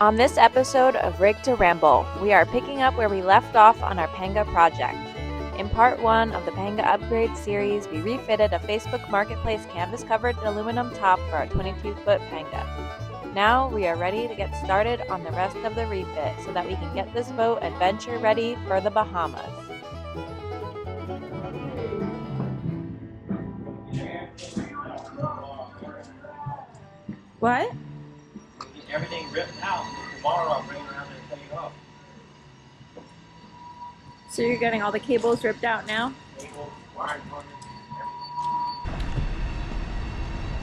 On this episode of Rig to Ramble, we are picking up where we left off on our Panga project. In part 1 of the Panga Upgrade Series, we refitted a Facebook Marketplace canvas-covered aluminum top for our 22-foot Panga. Now we are ready to get started on the rest of the refit so that we can get this boat adventure ready for the Bahamas. What? Everything ripped out. Tomorrow I'll bring it around and clean it up. So you're getting all the cables ripped out now? Cables, wire harness,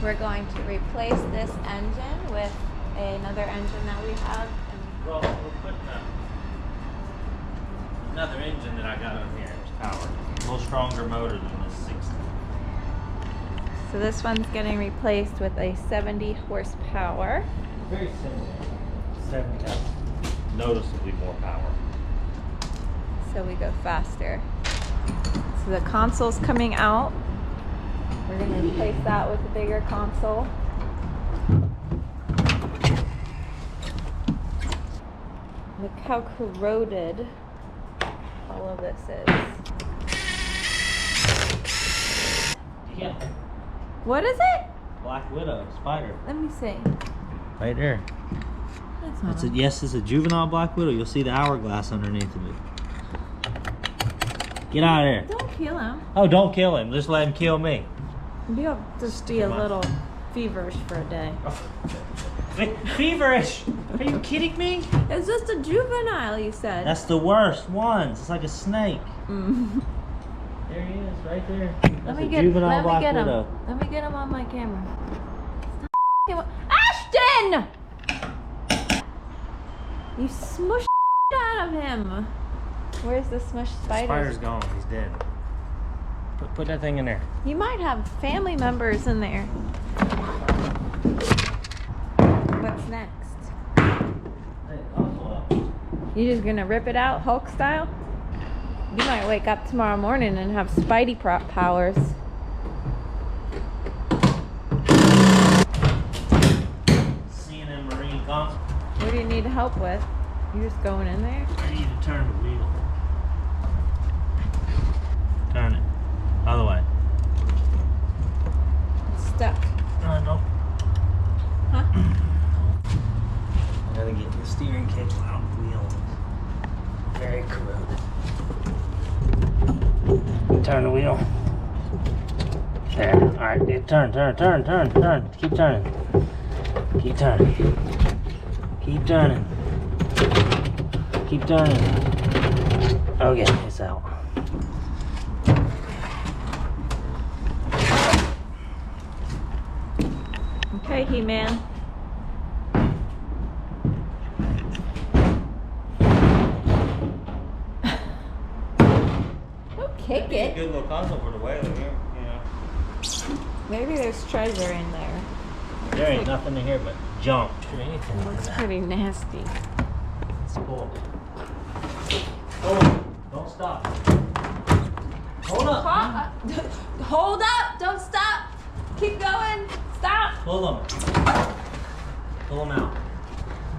We're going to replace this engine with another engine that we have. well, we'll put another engine that I got on here. It's powered. A little stronger motor than this 60. So this one's getting replaced with a 70 horsepower. Very similar. 70 has noticeably more power. So we go faster. So the console's coming out. We're going to replace that with a bigger console. Look how corroded all of this is. Yeah. What is it? Black Widow, spider. Let me see. Right there. That's not Yes, it's a juvenile Black Widow. You'll see the hourglass underneath of it. Get out of there. Don't kill him. Oh, don't kill him. Just let him kill me. You'll just be a little feverish for a day. Feverish? Are you kidding me? It's just a juvenile, you said. That's the worst ones. It's like a snake. Mm. There he is, right there. Let That's me a get juvenile Black him. Widow. Let me get him on my camera. Stop Ashton! You smushed out of him. Where's the smushed spider? Spider's gone. He's dead. Put that thing in there. You might have family members in there. What's next? You just gonna rip it out Hulk style? You might wake up tomorrow morning and have Spidey powers. CNN Marine Console. What do you need help with? You just going in there? I need to turn the wheel. Turn it. Other way. It's stuck. No. Huh? I gotta get the steering cable out of the wheel. Very corroded. Turn the wheel. There. Alright, turn. Keep turning. Keep turning. Keep turning. Keep turning. Okay, it's out. Okay, He-Man. Don't kick That'd be a it. good little console for the whaler here, you know. Maybe there's treasure in there. There ain't nothing in here but junk. It looks pretty nasty. It's cool. Oh, don't stop. Hold up. Hold up! Don't stop! Keep going! Stop! Pull them. Pull them out.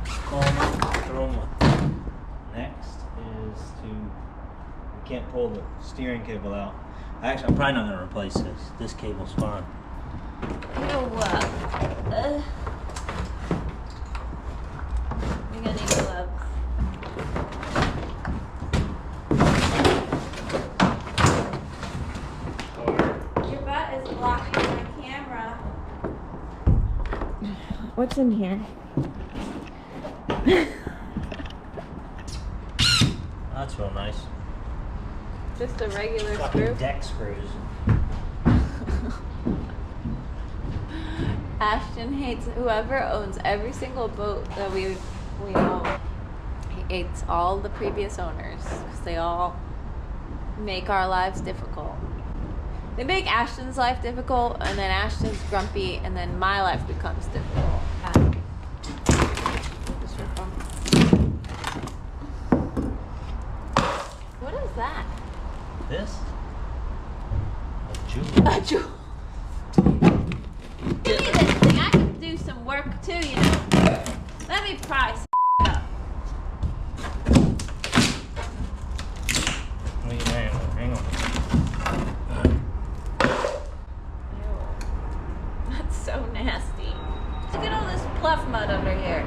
Pull them out. Throw them up. Next is to, we can't pull the steering cable out. Actually, I'm probably not going to replace this. This cable's fine. We're gonna need gloves. Your butt is blocking my camera. What's in here? That's real nice. Just a regular Fucking screw. deck screws. Ashton hates whoever owns every single boat that we own. He hates all the previous owners because they all make our lives difficult. They make Ashton's life difficult, and then Ashton's grumpy, and then my life becomes difficult. What is that? This? A jewel. Give me this thing. I can do some work too, you know. Let me pry some pluff mud under here.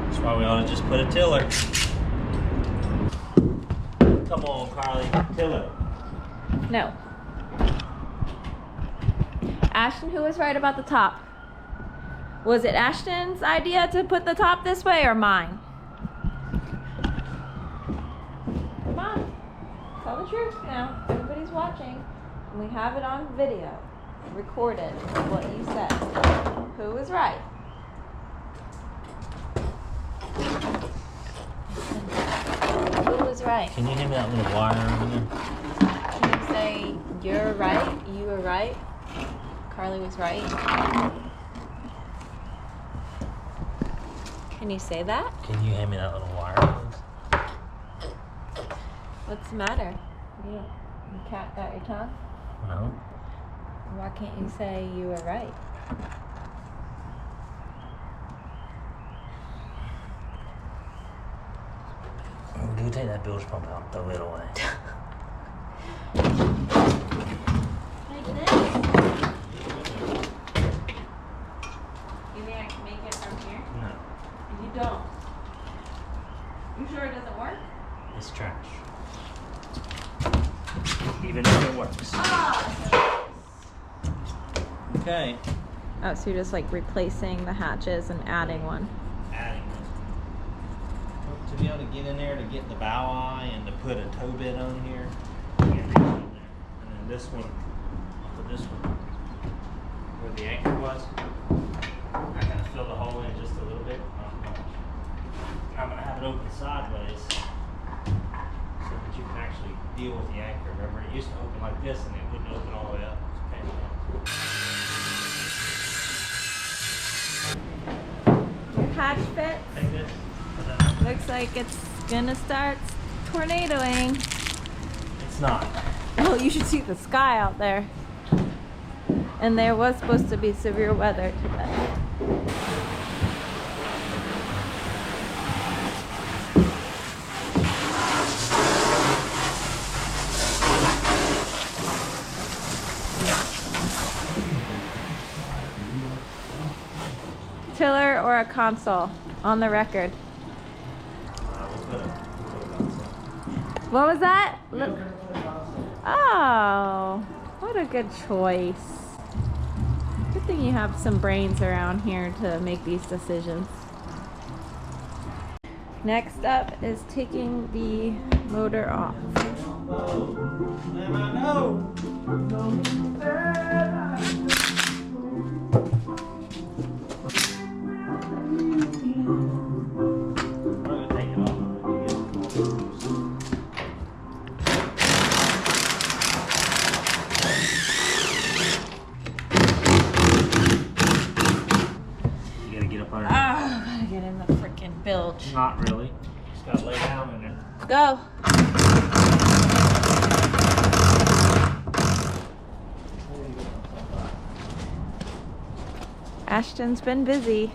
That's why we ought to just put a tiller. Come on, Carly, tiller. No. Ashton, who was right about the top? Was it Ashton's idea to put the top this way or mine? Come on. Tell the truth now. Everybody's watching. And we have it on video. Recorded what you said. Who was right? Who was right? Can you hand me that little wire over there? Can you say you're right, you were right, Carly was right? Can you say that? Can you hand me that little wire, please? What's the matter? You cat got your tongue? No. Why can't you say you were right? Go take that bilge pump out, throw it away. Like this? You think I can make it from here? No. You don't. You sure it doesn't work? It's trash. Even if it works. Ah! Okay. Oh, so you're just like replacing the hatches and adding one. Adding one. To be able to get in there to get the bow eye and to put a toe bit on here, you can reach in there. And then this one, I'll put this one where the anchor was. I kind of fill the hole in just a little bit. I'm going to have it open sideways so that you can actually deal with the anchor. Remember, it used to open like this and it wouldn't open all the way up. It's a pain in the ass. Your hatch fits. Take this. Looks like it's gonna start tornadoing. It's not. Oh, you should see the sky out there. And there was supposed to be severe weather today. Tiller or a console on the record. What was that? Look. Oh, what a good choice. Good thing you have some brains around here to make these decisions. Next up is taking the motor off. Get in the freaking bilge. Not really. Just gotta lay down in there. Go. Ashton's been busy.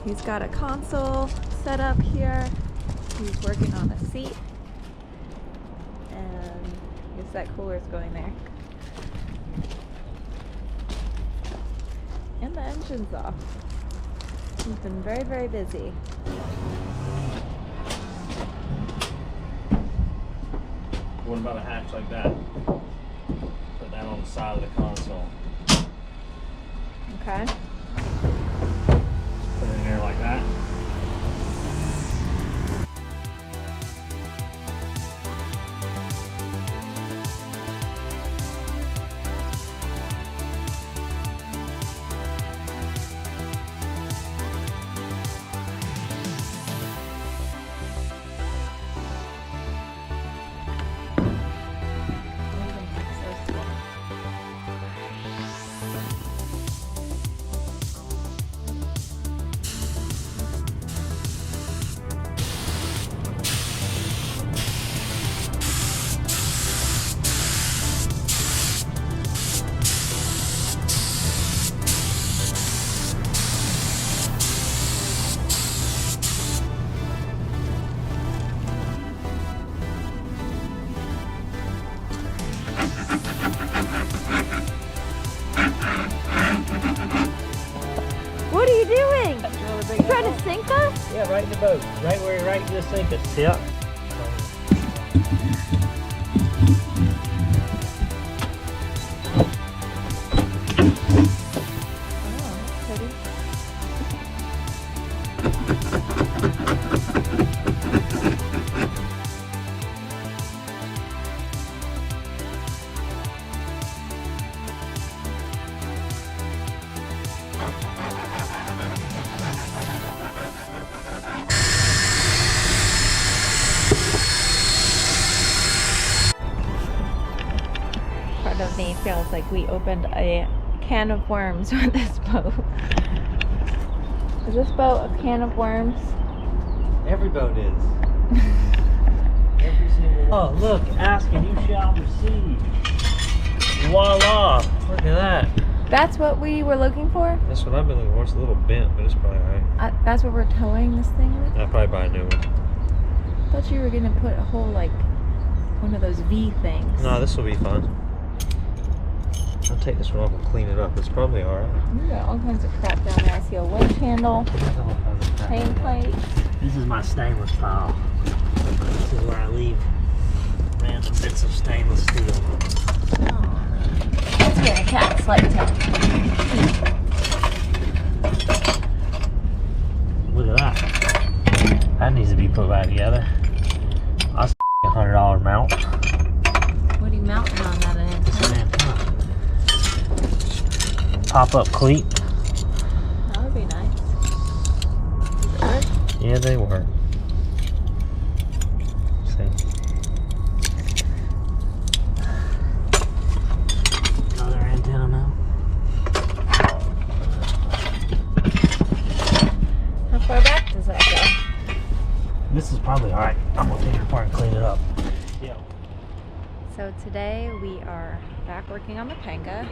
He's got a console set up here. He's working on a seat. And I guess that cooler's going there. And the engine's off. He's been very, very busy. What about a hatch like that? Put that on the side of the console. Okay. Put it in there like that. sink us? Yeah, right in the boat. Right in the sink us. Yep. Part of me feels like we opened a can of worms with this boat. Is this boat a can of worms? Every boat is. Every single one. Oh, look, ask and you shall receive. Voila! Look at that. That's what we were looking for? That's what I've been looking for. It's a little bent, but it's probably alright. That's what we're towing this thing with? I'll probably buy a new one. I thought you were gonna put a whole, like, one of those V things. No, this will be fun. I'll take this one off and clean it up. It's probably alright. You got all kinds of crap down there. I see a winch handle, chain plate. This is my stainless pile. This is where I leave random bits of stainless steel. Oh. That's where a cat's like to. Look at that. That needs to be put back together. I'll $100 mount. What are you mounting on that end? It's an antenna. Pop-up cleat. That would be nice. Does it work? Yeah, they work. See. Another antenna mount. How far back does that go? This is probably alright. I'm gonna take it apart and clean it up. Yeah. So today we are back working on the Panga.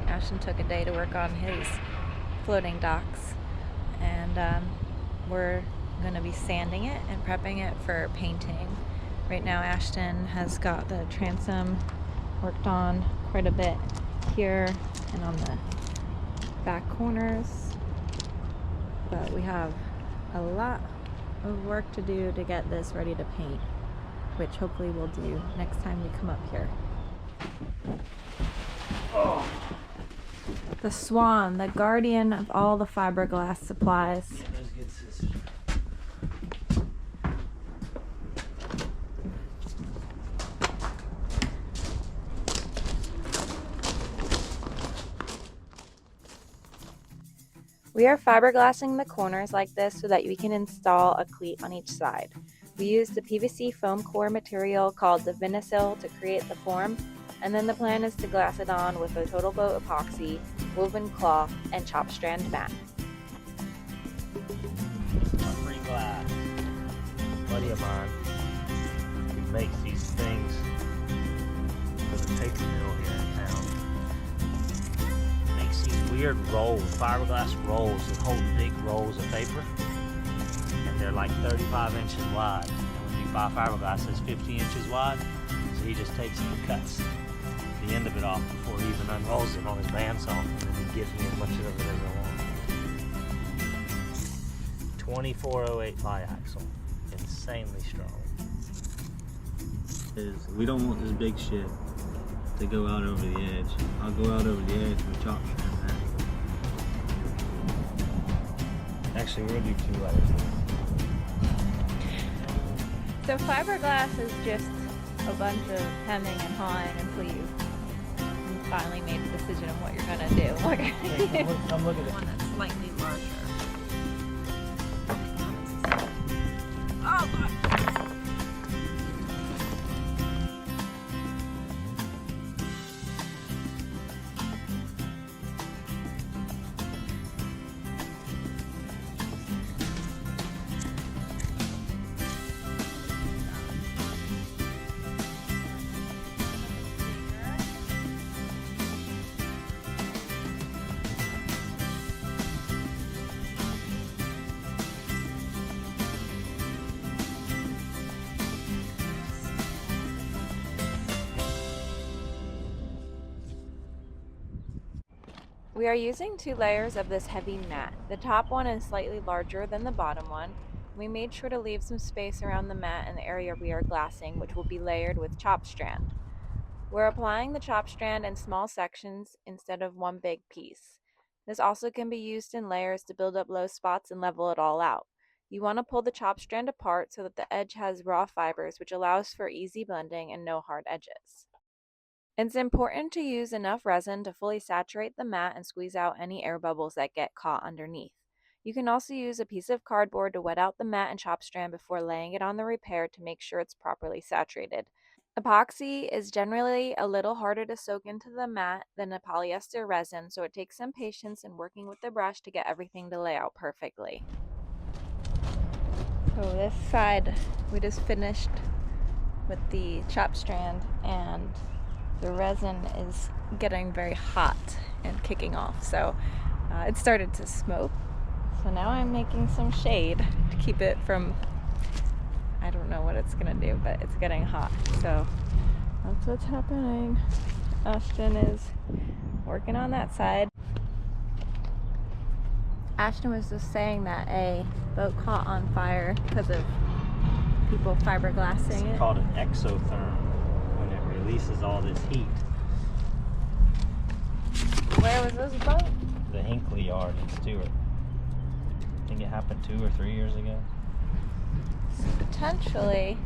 Asheton took a day to work on his floating docks, and we're going to be sanding it and prepping it for painting. Right now Asheton has got the transom worked on quite a bit here and on the back corners, but we have a lot of work to do to get this ready to paint, which hopefully we'll do next time we come up here. Oh. The Swan, the guardian of all the fiberglass supplies. Those good scissors. We are fiberglassing the corners like this so that we can install a cleat on each side. We used the PVC foam core material called the Vinisil to create the form, and then the plan is to glass it on with a total boat epoxy, woven cloth, and chopped strand mat. Free glass. A buddy of mine who makes these things for the paper mill here in town. Makes these weird rolls, fiberglass rolls that hold big rolls of paper. And they're like 35 inches wide. And when you buy fiberglass, it's 50 inches wide. So he just takes and cuts the end of it off before he even unrolls it on his bandsaw, and then he gives me as much of it as I want. 2408 biaxle, insanely strong. We don't want this big shit to go out over the edge. I'll go out over the edge with chop strand. Actually, we're going to do 2 layers. So fiberglass is just a bunch of hemming and hawing until you finally made the decision of what you're gonna do. I'm looking at one that's slightly larger. Oh God! We are using 2 layers of this heavy mat. The top one is slightly larger than the bottom one. We made sure to leave some space around the mat and the area we are glassing, which will be layered with chop strand. We're applying the chop strand in small sections instead of one big piece. This also can be used in layers to build up low spots and level it all out. You want to pull the chop strand apart so that the edge has raw fibers, which allows for easy blending and no hard edges. It's important to use enough resin to fully saturate the mat and squeeze out any air bubbles that get caught underneath. You can also use a piece of cardboard to wet out the mat and chop strand before laying it on the repair to make sure it's properly saturated. Epoxy is generally a little harder to soak into the mat than a polyester resin, so it takes some patience in working with the brush to get everything to lay out perfectly. So this side we just finished with the chop strand, and the resin is getting very hot and kicking off, so it started to smoke. So now I'm making some shade to keep it from, I don't know what it's gonna do, but it's getting hot, so that's what's happening. Asheton is working on that side. Asheton was just saying that a boat caught on fire because of people fiberglassing it. It's called an exotherm when it releases all this heat. Where was this boat? The Hinkley Yard in Stewart. I think it happened 2 or 3 years ago. Potentially,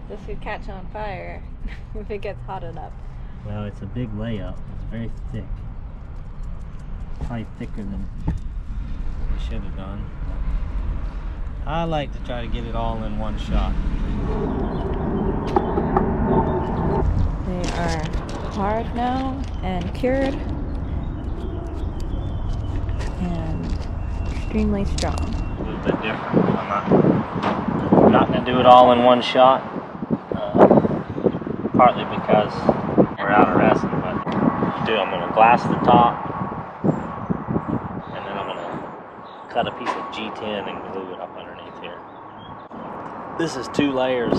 this could catch on fire if it gets hot enough. Well, it's a big layup. It's very thick. Probably thicker than we should have done. I like to try to get it all in one shot. They are hard now and cured and extremely strong. A little bit different. I'm not going to do it all in one shot. Partly because we're out of resin, but I'm going to glass the top, and then I'm going to cut a piece of G10 and glue it up underneath here. This is 2 layers.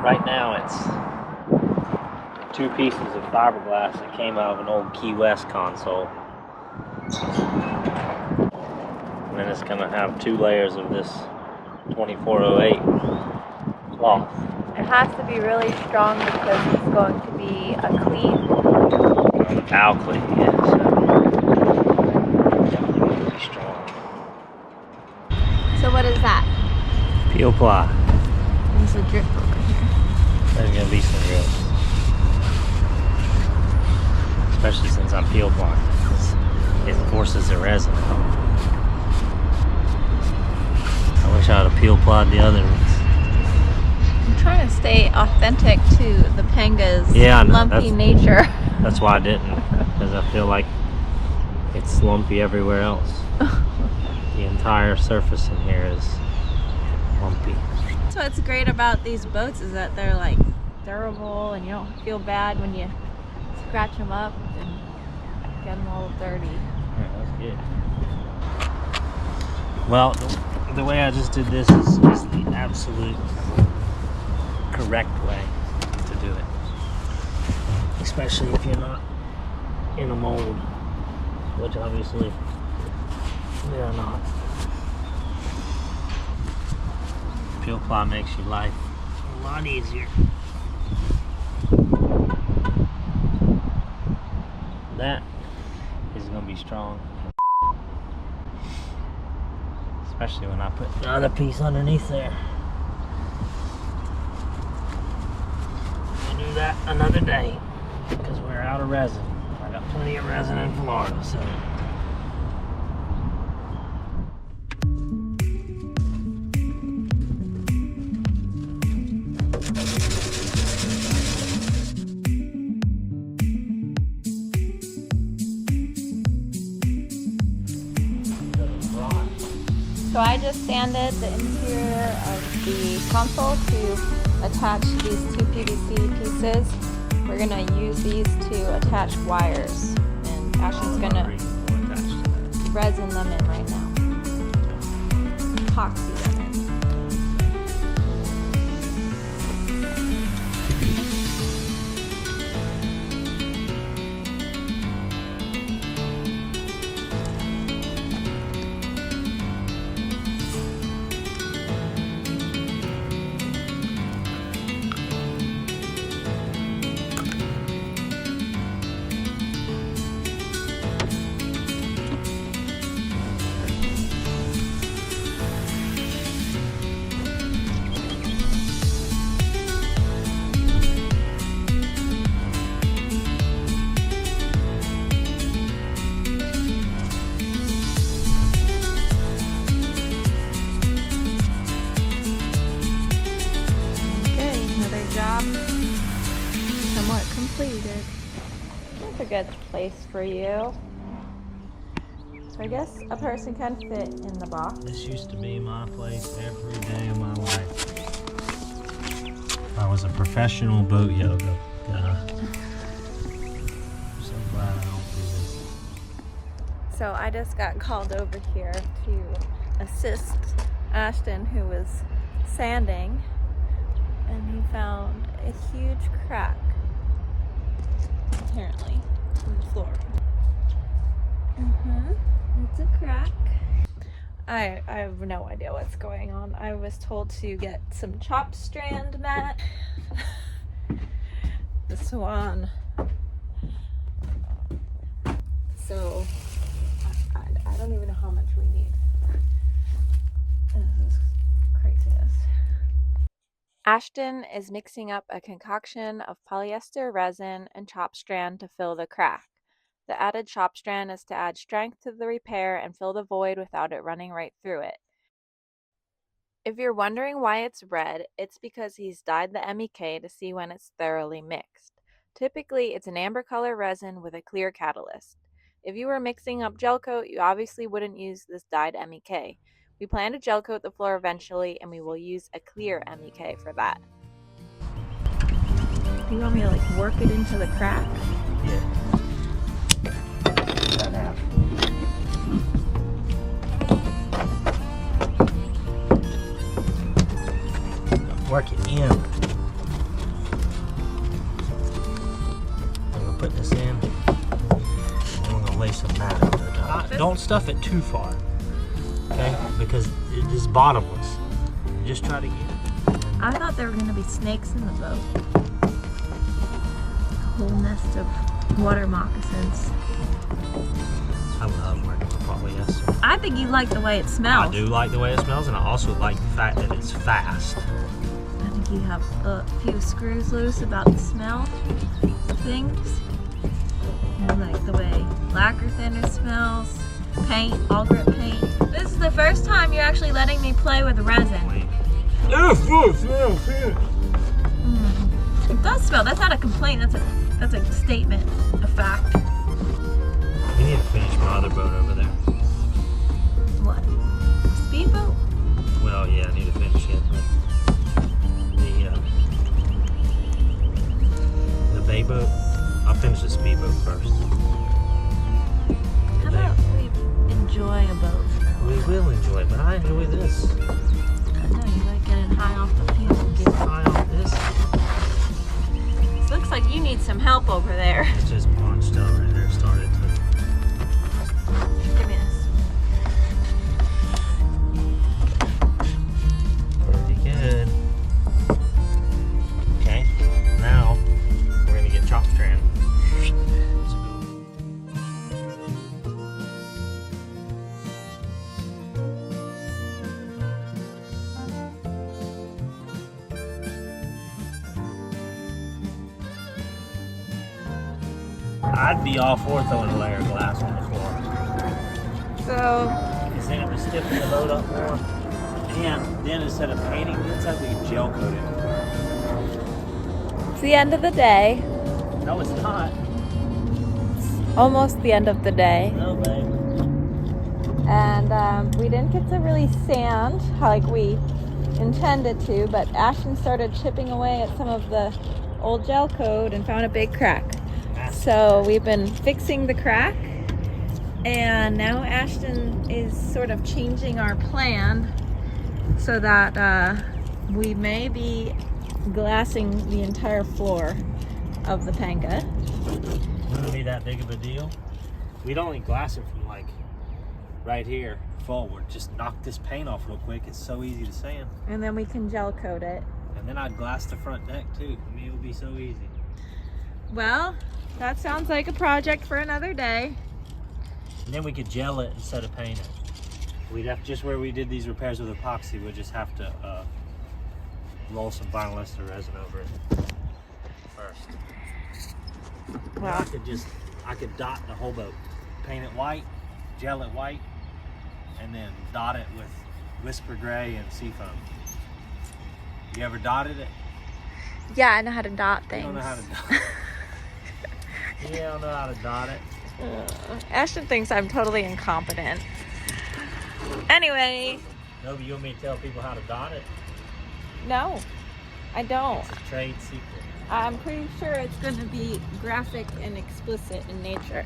Right now it's 2 pieces of fiberglass that came out of an old Key West console. And then it's going to have 2 layers of this 2408 cloth. It has to be really strong because it's going to be a cleat. A cow cleat, yeah, so definitely going to be strong. So what is that? Peel ply. There's a drip over here. There's going to be some drips. Especially since I'm peel plying, because it forces the resin out. I wish I would have peel plied the other ones. I'm trying to stay authentic to the Panga's lumpy that's, nature. That's why I didn't, because I feel like it's lumpy everywhere else. The entire surface in here is lumpy. That's what's great about these boats, is that they're like durable and you don't feel bad when you scratch them up and get them all dirty. Yeah, that's good. Well, the way I just did this is the absolute correct way to do it, especially if you're not in a mold, which obviously we are not. Peel ply makes your life a lot easier. That is going to be strong, especially when I put the other piece underneath there. We'll do that another day because we're out of resin. I got plenty of resin in Florida, so. So I just sanded the interior of the console to attach these 2 PVC pieces. We're going to use these to attach wires, and Asheton's going to resin them in right now. Epoxy them in. good place for you. So I guess a person can fit in the box. This used to be my place every day of my life. I was a professional boat yoga guy. I'm so glad I don't do this. So I just got called over here to assist Asheton, who was sanding, and he found a huge crack, apparently, in the floor. It's a crack. I have no idea what's going on. I was told to get some chopped strand mat. The Swan. So I don't even know how much we need. This is craziness. Asheton is mixing up a concoction of polyester resin and chopped strand to fill the crack. The added chopped strand is to add strength to the repair and fill the void without it running right through it. If you're wondering why it's red, it's because he's dyed the MEK to see when it's thoroughly mixed. Typically, it's an amber color resin with a clear catalyst. If you were mixing up gel coat, you obviously wouldn't use this dyed MEK. We plan to gel coat the floor eventually, and we will use a clear MEK for that. Do you want me to work it into the crack? Yeah. That half. Work it in. I'm gonna put this in, and I'm gonna lay some mat over the top. Don't stuff it too far, okay? Because it is bottomless. Just try to get it. I thought there were going to be snakes in the boat. A whole nest of water moccasins. I love working with polyester. I think you like the way it smells. I do like the way it smells, and I also like the fact that it's fast. I think you have a few screws loose about the smell of things. I like the way lacquer thinner smells, paint, all grip paint. This is the first time you're actually letting me play with resin. It does smell. That's not a complaint. That's a statement, a fact. We need to finish my other boat over there. What? Speedboat? Well, yeah, I need to finish it. But the bay boat, I'll finish the speedboat first. How about we enjoy a boat? We will enjoy it, but I enjoy this. I know you like getting high off the fuel. Get high off this. It looks like you need some help over there. It's just punched out right there. Started to. Give me this. Pretty good. Okay, now we're gonna get chop strand. I'd be all for throwing a layer of glass on the floor. So, Because then it would stiffen the boat up more. And then instead of painting the inside, we could gel coat it. it's the end of the day. No, it's not. Almost the end of the day. No, babe. And we didn't get to really sand like we intended to, but Asheton started chipping away at some of the old gel coat and found a big crack. So we've been fixing the crack, and now Asheton is sort of changing our plan so that we may be glassing the entire floor of the Panga. Wouldn't be that big of a deal. We'd only glass it from like right here forward. Just knock this paint off real quick. It's so easy to sand. And then we can gel coat it. And then I'd glass the front deck too. I mean, it would be so easy. Well, that sounds like a project for another day. And then we could gel it instead of paint it. We'd have, just where we did these repairs with epoxy, we'd just have to roll some vinyl ester resin over it first. Wow. I could dot the whole boat. Paint it white, gel it white, and then dot it with whisper gray and seafoam. You ever dotted it? Yeah, I know how to dot things. You don't know how to dot. You don't know how to dot it. Ashton thinks I'm totally incompetent. Anyway. No, but you want me to tell people how to dot it? No, I don't. It's a trade secret. I'm pretty sure it's going to be graphic and explicit in nature.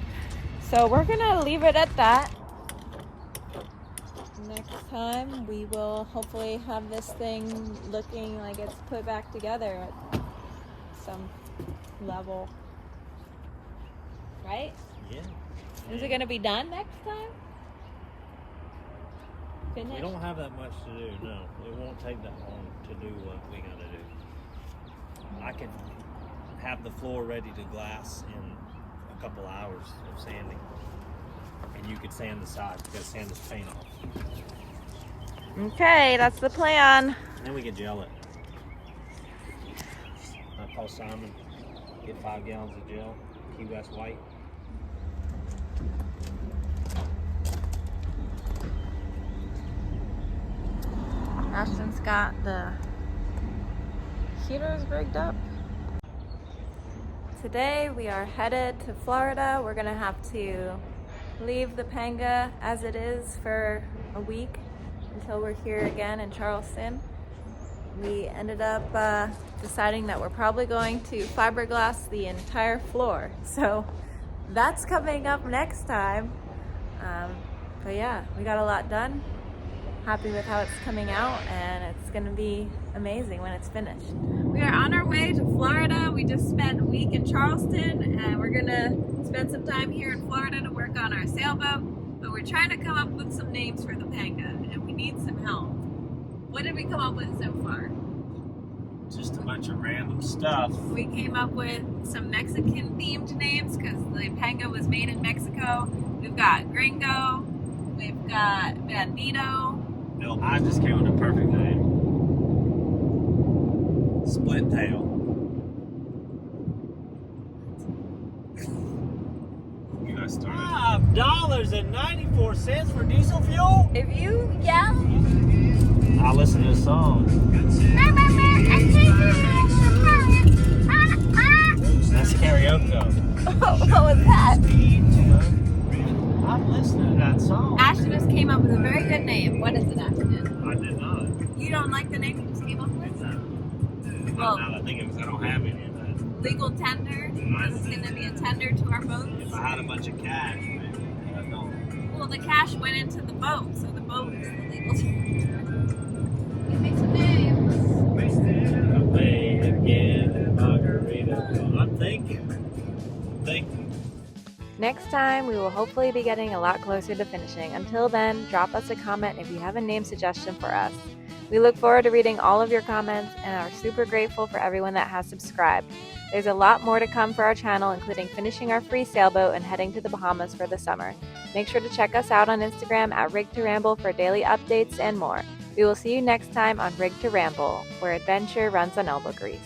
So we're going to leave it at that. Next time we will hopefully have this thing looking like it's put back together at some level. Right? Yeah. Is it going to be done next time? Finished? We don't have that much to do, no. It won't take that long to do what we gotta do. I can have the floor ready to glass in a couple hours of sanding. And you could sand the sides. You gotta sand this paint off. Okay, that's the plan. And then we can gel it. I call Simon, get 5 gallons of gel, Key West white. Ashton's got the heaters rigged up. Today we are headed to Florida. We're gonna have to leave the Panga as it is for a week until we're here again in Charleston. We ended up deciding that we're probably going to fiberglass the entire floor. So that's coming up next time. But yeah, we got a lot done. Happy with how it's coming out, and it's gonna be amazing when it's finished. We are on our way to Florida. We just spent a week in Charleston, and we're gonna spend some time here in Florida to work on our sailboat. But we're trying to come up with some names for the Panga, and we need some help. What did we come up with so far? Just a bunch of random stuff. We came up with some Mexican themed names because the Panga was made in Mexico. We've got Gringo, we've got Bandito. No, I just came with a perfect name. Split tail. You guys started. $5.94 for diesel fuel? If you yell, I listen to this song. That's karaoke. what was that? I'm listening to that song. Ashton just came up with a very good name. What is it, Ashton? I did not. You don't like the name you just came up with? Well, now that I think of it, 'cause I don't have any of that. Legal tender? Because it's going to be a tender to our boat? If I had a bunch of cash, maybe. But I don't. Well, the cash went into the boat, so the boat is the legal tender. Give me some names. Away again, margarita. I'm thinking. Next time, we will hopefully be getting a lot closer to finishing. Until then, drop us a comment if you have a name suggestion for us. We look forward to reading all of your comments and are super grateful for everyone that has subscribed. There's a lot more to come for our channel, including finishing our free sailboat and heading to the Bahamas for the summer. Make sure to check us out on Instagram at Rig to Ramble for daily updates and more. We will see you next time on Rig to Ramble, where adventure runs on elbow grease.